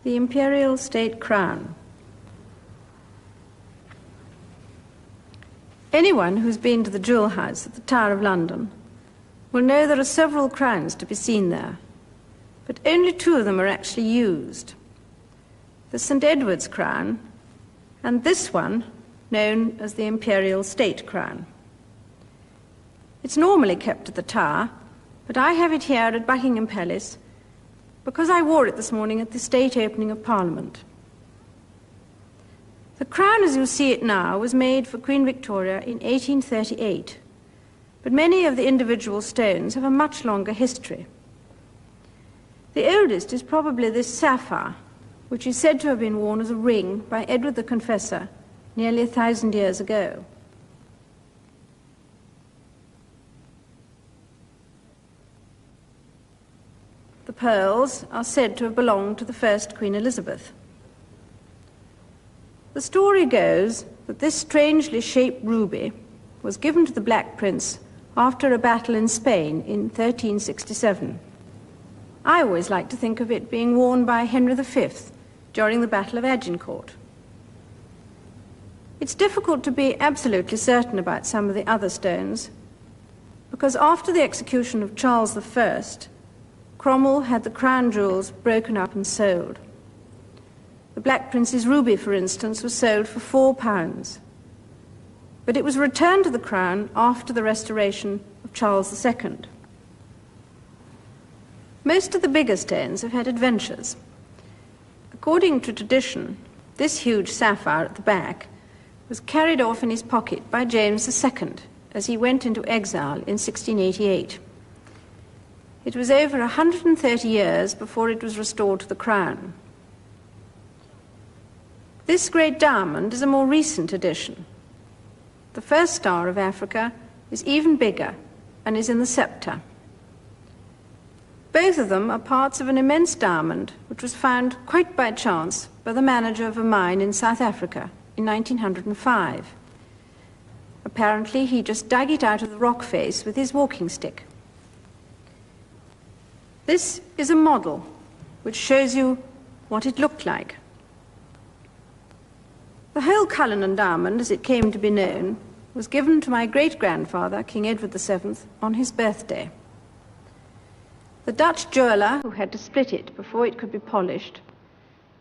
the Imperial state crown. Anyone who's been to the Jewel House at the Tower of London will know there are several crowns to be seen there, but only two of them are actually used. The St. Edward's crown and this one, known as the Imperial state crown. It's normally kept at the Tower, but I have it here at Buckingham Palace because I wore it this morning at the state opening of Parliament. The crown as you see it now was made for Queen Victoria in 1838, but many of the individual stones have a much longer history. The oldest is probably this sapphire, which is said to have been worn as a ring by Edward the Confessor nearly 1,000 years ago. The pearls are said to have belonged to the first Queen Elizabeth. The story goes that this strangely shaped ruby was given to the Black Prince after a battle in Spain in 1367. I always like to think of it being worn by Henry V during the Battle of Agincourt. It's difficult to be absolutely certain about some of the other stones, because after the execution of Charles I, Cromwell had the crown jewels broken up and sold. The Black Prince's ruby, for instance, was sold for £4, but it was returned to the crown after the restoration of Charles II. Most of the bigger stones have had adventures. According to tradition, this huge sapphire at the back was carried off in his pocket by James II as he went into exile in 1688. It was over 130 years before it was restored to the crown. This great diamond is a more recent addition. The first star of Africa is even bigger and is in the scepter. Both of them are parts of an immense diamond which was found quite by chance by the manager of a mine in South Africa in 1905. Apparently, he just dug it out of the rock face with his walking stick. This is a model which shows you what it looked like. The whole Cullinan diamond, as it came to be known, was given to my great-grandfather, King Edward VII, on his birthday. The Dutch jeweller, who had to split it before it could be polished,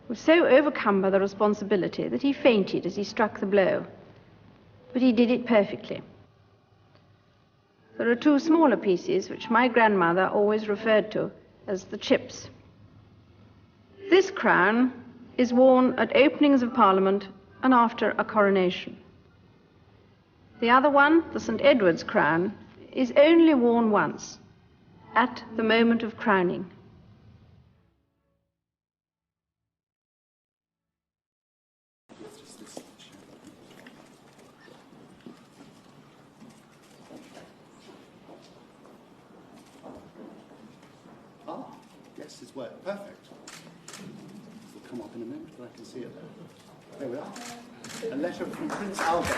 was so overcome by the responsibility that he fainted as he struck the blow, but he did it perfectly. There are two smaller pieces which my grandmother always referred to as the chips. This crown is worn at openings of Parliament and after a coronation. The other one, the St. Edward's crown, is only worn once, at the moment of crowning. Yes, it's worked perfect. It'll come up in a minute, but I can see it there. There we are. A letter from Prince Albert.